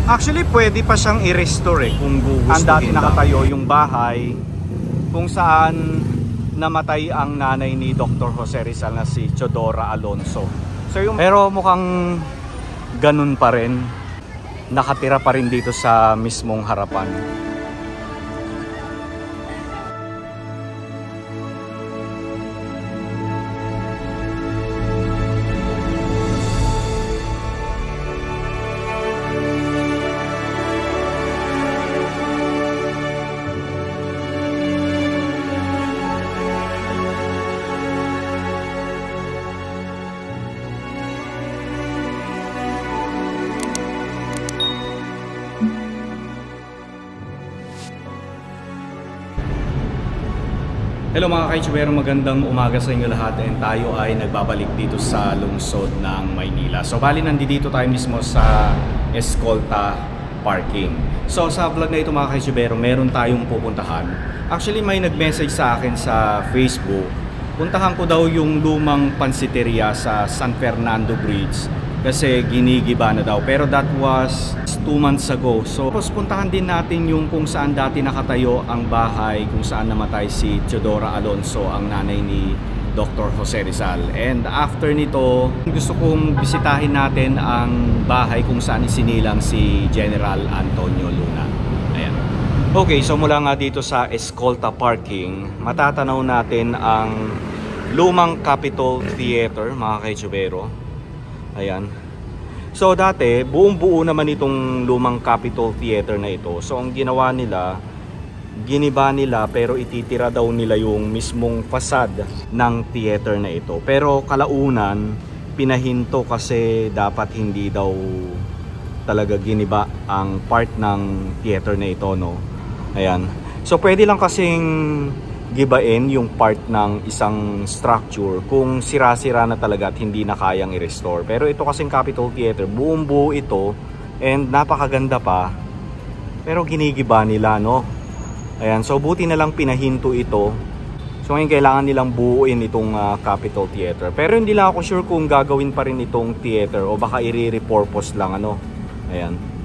Actually, pwede pa siyang i-restore kung gugustuhin. Ang dati nakatayo yung bahay kung saan namatay ang nanay ni Dr. Jose Rizal na si Teodora Alonso. So pero mukhang ganun pa rin. Nakatira pa rin dito sa mismong harapan. Hello mga ka-YouTuber, magandang umaga sa inyo lahat and tayo ay nagbabalik dito sa lungsod ng Maynila. So bali nandito tayo mismo sa Escolta Parking. So sa vlog na ito mga ka-YouTuber, meron tayong pupuntahan. Actually may nag-message sa akin sa Facebook. Puntahan ko daw yung lumang pansiteria sa San Fernando Bridge kasi ginigiba na daw. Pero that was 2 months ago. So puntahan din natin yung kung saan dati nakatayo ang bahay kung saan namatay si Teodora Alonso, ang nanay ni Dr. Jose Rizal. And after nito, gusto kong bisitahin natin ang bahay kung saan isinilang si General Antonio Luna. Ayan. Okay, so mula nga dito sa Escolta Parking, matatanaw natin ang lumang Capitol Theater mga ka-YouTubero. Ayan. So dati, buong-buo naman itong lumang Capitol Theater na ito. So ang ginawa nila, giniba nila pero ititira daw nila yung mismong fasad ng theater na ito. Pero kalaunan, pinahinto kasi dapat hindi daw talaga giniba ang part ng theater na ito, no? Ayan. So pwede lang kasing gibain yung part ng isang structure kung sira-sira na talaga at hindi na kayang i-restore. Pero ito kasing Capitol Theater, buong buo ito and napakaganda pa. Pero ginigiba nila, no? Ayan, so buti na lang pinahinto ito. So ngayon kailangan nilang buuin itong Capitol Theater. Pero hindi lang ako sure kung gagawin pa rin itong theater o baka i-repurpose lang, ano. Ayan.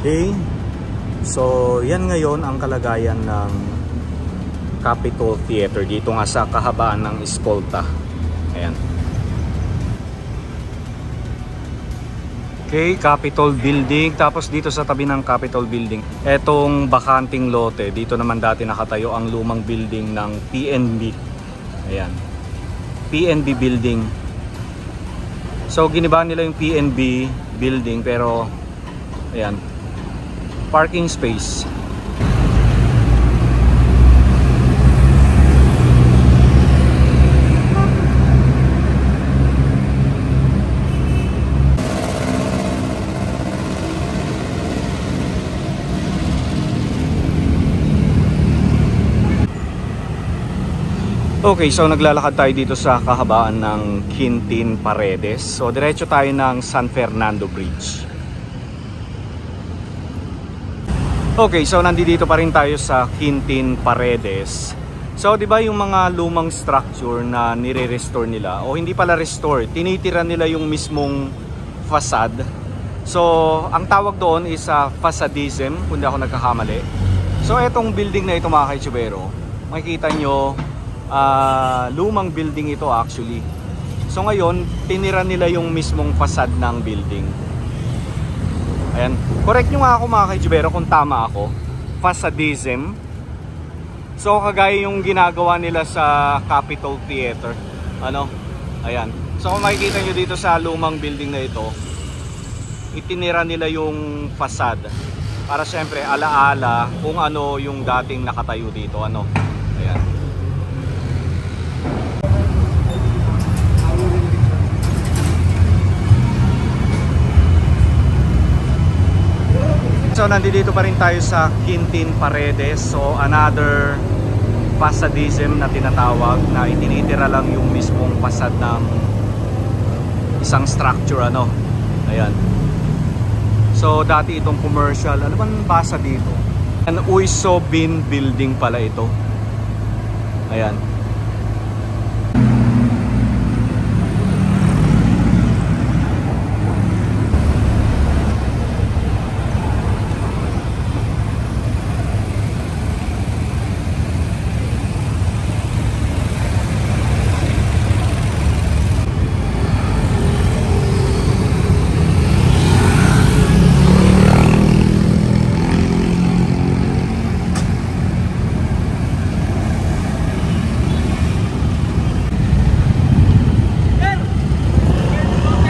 Okay, so yan ngayon ang kalagayan ng Capitol Theater dito nga sa kahabaan ng Escolta. Ayan. Okay, Capitol Building. Tapos dito sa tabi ng Capitol Building, etong bakanting lote. Dito naman dati nakatayo ang lumang building ng PNB. Ayan, PNB Building. So giniba nila yung PNB Building pero ayan, parking space. Okay, so naglalakad tayo dito sa kahabaan ng Quintin Paredes. So diretso tayo ng San Fernando Bridge. Okay, so nandito pa rin tayo sa Quintin Paredes. So, di ba yung mga lumang structure na nire-restore nila, o hindi pala restore, tinitira nila yung mismong facade. So, ang tawag doon is facadism, kung di ako nagkakamali. So, etong building na ito mga ka-YouTubero, makikita nyo, lumang building ito actually. So, ngayon, tinira nila yung mismong facade ng building. Ayan. Correct nyo nga ako mga ka-YouTubero kung tama ako. Facadism. So kagaya yung ginagawa nila sa Capitol Theater. Ano? Ayan. So kung makikita nyo dito sa lumang building na ito, itinira nila yung facade. Para syempre alaala kung ano yung dating nakatayo dito. Ano? Ayan. So nandito pa rin tayo sa Quintin Paredes. So another facadism na tinatawag, na itinitira lang yung mismong facade ng isang structure, ano. Ayan. So dati itong commercial, ano bang basa dito? An Uiso Bin Building pala ito. Ayan.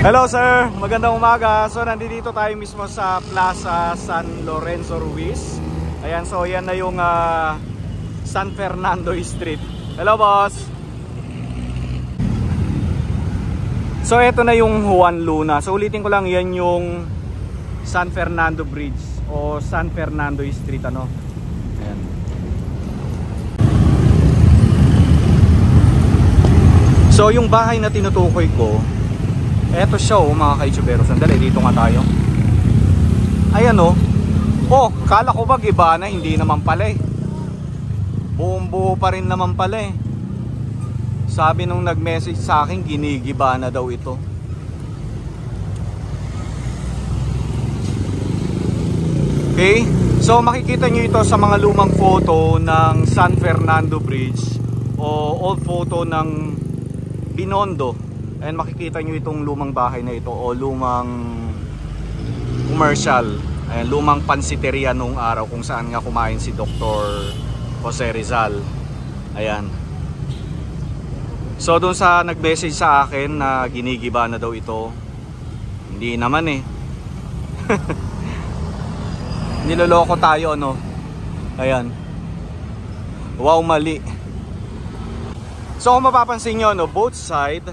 Hello sir, magandang umaga. So nandito tayo mismo sa Plaza San Lorenzo Ruiz. Ayan, so yan na yung San Fernando Street. Hello boss. So eto na yung Juan Luna. So ulitin ko lang, yan yung San Fernando Bridge o San Fernando Street ano. Ayan. So yung bahay na tinutukoy ko, eto siya oh mga ka-YouTubero. Sandali, dito nga tayo. Ayan oh. Oh, kala ko ba iba na, hindi naman pala eh. Buong buo pa rin naman pala eh. Sabi nung nag-message sa akin, ginigiba na daw ito. Okay, so makikita nyo ito sa mga lumang photo ng San Fernando Bridge o old photo ng Binondo. And makikita nyo itong lumang bahay na ito o lumang commercial. Ayan, lumang pansiteria nung araw kung saan nga kumain si Dr. Jose Rizal. Ayan. So doon sa nag-message sa akin na ginigiba na daw ito, hindi naman eh. Niloloko tayo no. Ayan. Wow, mali. So kung mapapansin nyo no, both side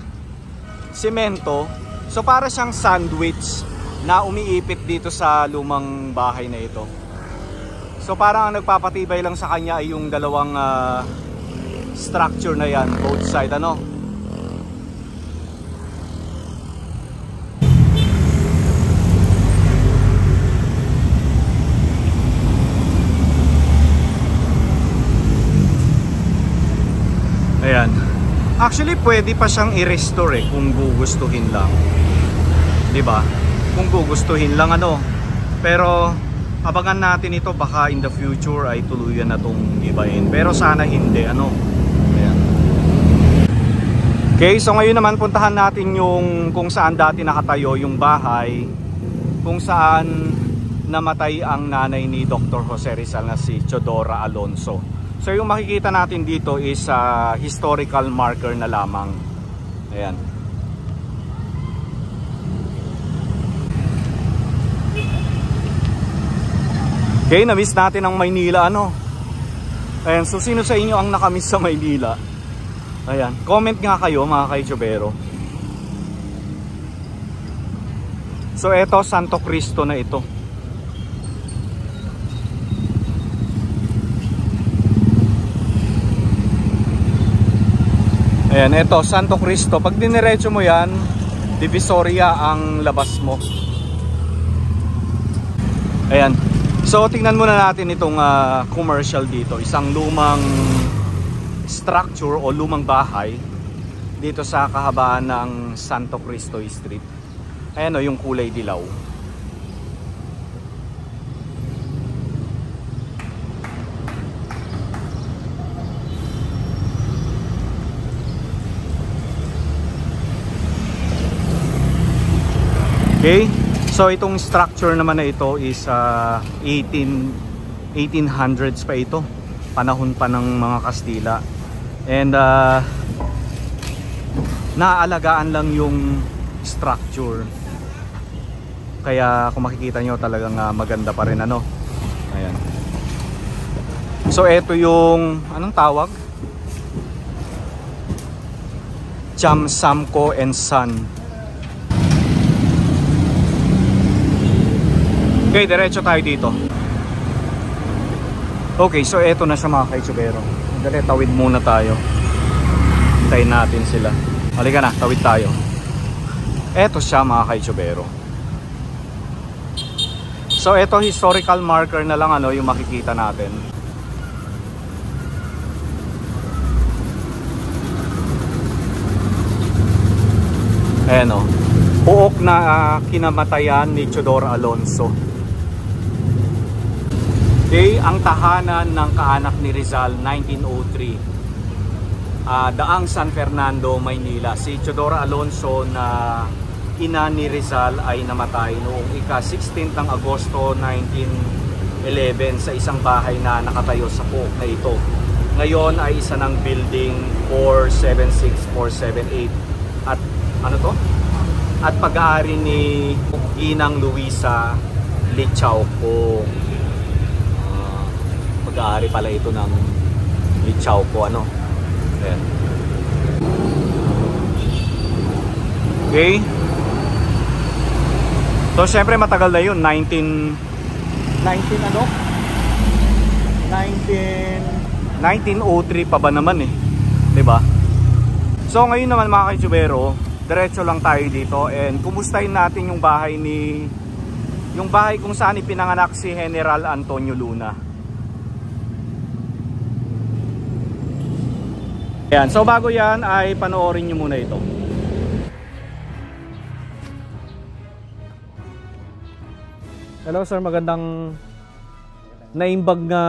semento. So para siyang sandwich na umiipit dito sa lumang bahay na ito. So parang ang nagpapatibay lang sa kanya ay yung dalawang structure na yan, both side ano. Ayan. Actually, pwede pa siyang i-restore eh, kung gugustuhin lang. 'Di ba? Kung gugustuhin lang ano. Pero abangan natin ito, baka in the future ay tuluyan na tong ibahin. Pero sana hindi ano. Ayan. Okay, so ngayon naman puntahan natin yung kung saan dati nakatayo yung bahay, kung saan namatay ang nanay ni Dr. Jose Rizal na si Chodora Alonso. So yung makikita natin dito is historical marker na lamang. Ayan. Okay, na-miss natin ang Maynila ano. Ayan, so sino sa inyo ang nakamiss sa Maynila? Ayan, comment nga kayo mga ka-YouTubero. So eto, Santo Cristo na ito. Ayan, ito, Santo Cristo. Pag diniretso mo yan, Divisoria ang labas mo. Ayan. So, tingnan muna natin itong commercial dito. Isang lumang structure o lumang bahay dito sa kahabaan ng Santo Cristo Street. Ayan o, yung kulay dilaw. Okay, so itong structure naman na ito is 1800s pa ito, panahon pa ng mga Kastila. And naaalagaan lang yung structure. Kaya kung makikita nyo talagang maganda pa rin ano. Ayan. So ito yung anong tawag? Chamsamco and Son. Okay, diretso tayo dito. Okay, so eto na siya mga ka-YouTubero. Dali, tawid muna tayo. Hintayin natin sila. Halika na, tawid tayo. Eto siya mga ka-YouTubero. So ito historical marker na lang ano yung makikita natin. Ayan o. Puok na kinamatayan ni Teodoro Alonso. Okay, ang tahanan ng kaanak ni Rizal 1903. Daang San Fernando, Maynila. Si Teodoro Alonso na ina ni Rizal ay namatay noong ika-16 ng Agosto 1911 sa isang bahay na nakatayo sa puok na ito. Ngayon ay isa ng building 476, 478. At ano to? At pag-aari ni Ginang Luisa Lichauco. Pag-aari pala ito ng Lichauco, ano? Ayan. Okay. So syempre matagal na yun, 1903 pa ba naman eh, 'di ba? So ngayon naman mga ka-youtubero, diretso lang tayo dito and kumustahin natin yung bahay kung saan ipinanganak si General Antonio Luna. Ayan, so bago yan ay panoorin nyo muna ito. Hello sir, magandang naimbag nga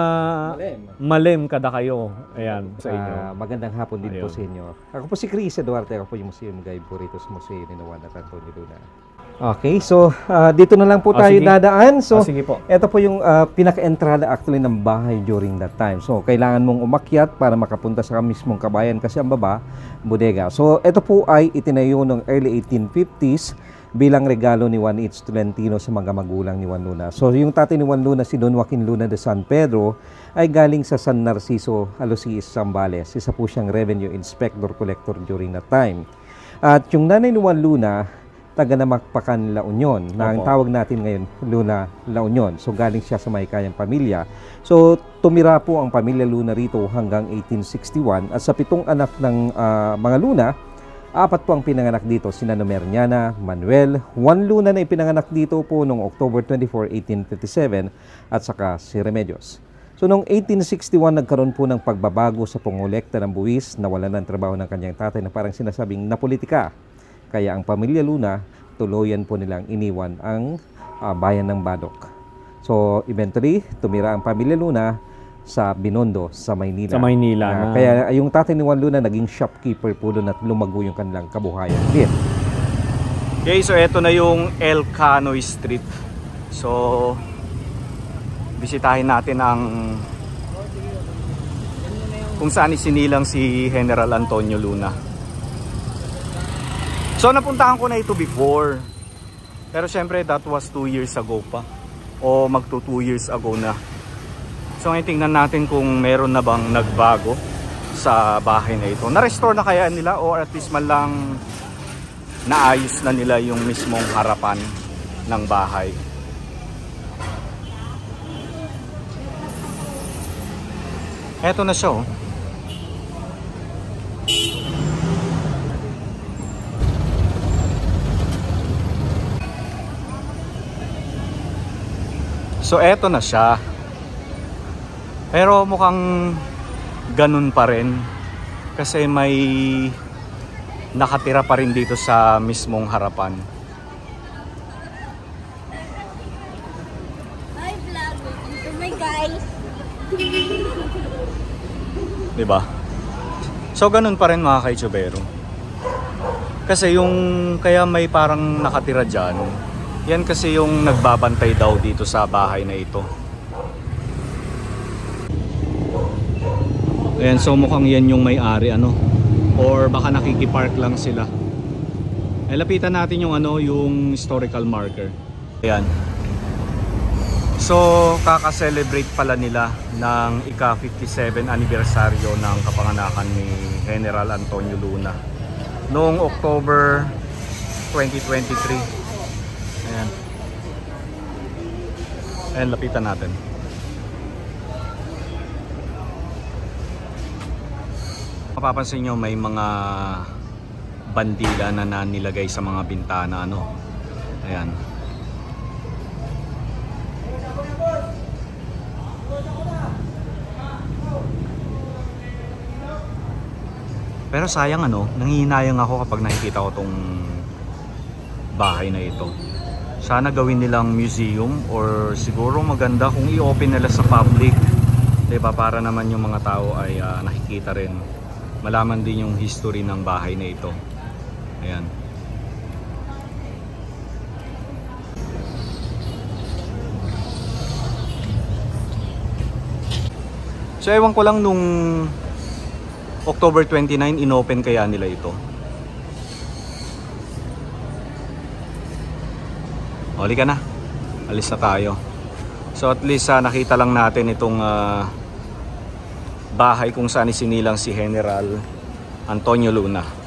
malem kada kayo. Ayan, sa inyo. Magandang hapon din po sa inyo. Ako po si Chris Eduarte, ako po yung Museum Guide po rito sa Museo ni Juan at Antonio Luna. Okay, so dito na lang po tayo dadaan. So sige po. Ito po yung pinaka-entrada actually ng bahay during that time. So kailangan mong umakyat para makapunta sa mismong kabayan kasi ang baba, bodega. So ito po ay itinayo noong early 1850s bilang regalo ni Juan H. Tolentino sa mga magulang ni Juan Luna. So yung tatay ni Juan Luna, si Don Joaquin Luna de San Pedro, ay galing sa San Narciso, Alosis, Zambales. Isa po siyang revenue inspector collector during that time. At yung nanay ni Juan Luna, taga Namakpakan, La Union, na ang tawag natin ngayon Luna, La Union. So galing siya sa Maykayang pamilya. So tumira po ang pamilya Luna rito hanggang 1861 at sa 7 anak ng mga Luna, 4 po ang pinanganak dito, sina Nomerniana, Manuel, Juan Luna na ipinanganak dito po noong October 24, 1857 at saka si Remedios. So noong 1861 nagkaroon po ng pagbabago sa pangolekta ng buwis, nawalan ng trabaho ng kanyang tatay na parang sinasabing napolitika. Kaya ang pamilya Luna, tuluyan po nilang iniwan ang bayan ng Badok. So eventually, tumira ang pamilya Luna sa Binondo, sa Maynila. Sa Maynila. Kaya yung tatay ni Juan Luna naging shopkeeper po doon at lumago yung kanilang kabuhayan. Okay, so eto na yung El Canoy Street. So bisitahin natin ang kung saan isinilang si General Antonio Luna. So napuntahan ko na ito before. Pero syempre that was 2 years ago pa. O magto 2 years ago na. So ngayon tingnan natin kung meron na bang nagbago sa bahay na ito. Na-restore na kaya nila o at least man lang naayos na nila yung mismong harapan ng bahay. Eto na siya oh. So eto na siya. Pero mukhang ganun pa rin kasi may nakatira pa rin dito sa mismong harapan. Hi vlog! Oh my guys! Diba? So ganun pa rin mga ka-youtubero. Kasi yung kaya may parang nakatira dyan, yan kasi yung nagbabantay daw dito sa bahay na ito. Ayan, so mukhang yan yung may-ari ano or baka nakikipark lang sila. Ay, lapitan natin yung ano, yung historical marker. Ayan. So kaka-celebrate pala nila ng ika-57 anibersaryo ng kapanganakan ni General Antonio Luna noong October 2023. Ayan. Ayan, lapitan natin. Mapapansin nyo may mga bandila na nilagay sa mga bintana ano. Ayan. Pero sayang ano, nanghihinayang ako kapag nakikita ko tong bahay na ito. Sana gawin nilang museum or siguro maganda kung i-open nila sa public. 'Di ba? Para naman yung mga tao ay nakikita rin. Malaman din yung history ng bahay na ito. Ayan. So ewan ko lang nung October 29 inopen kaya nila ito. Huli ka na. Alis na tayo. So at least nakita lang natin itong bahay kung saan isinilang si General Antonio Luna.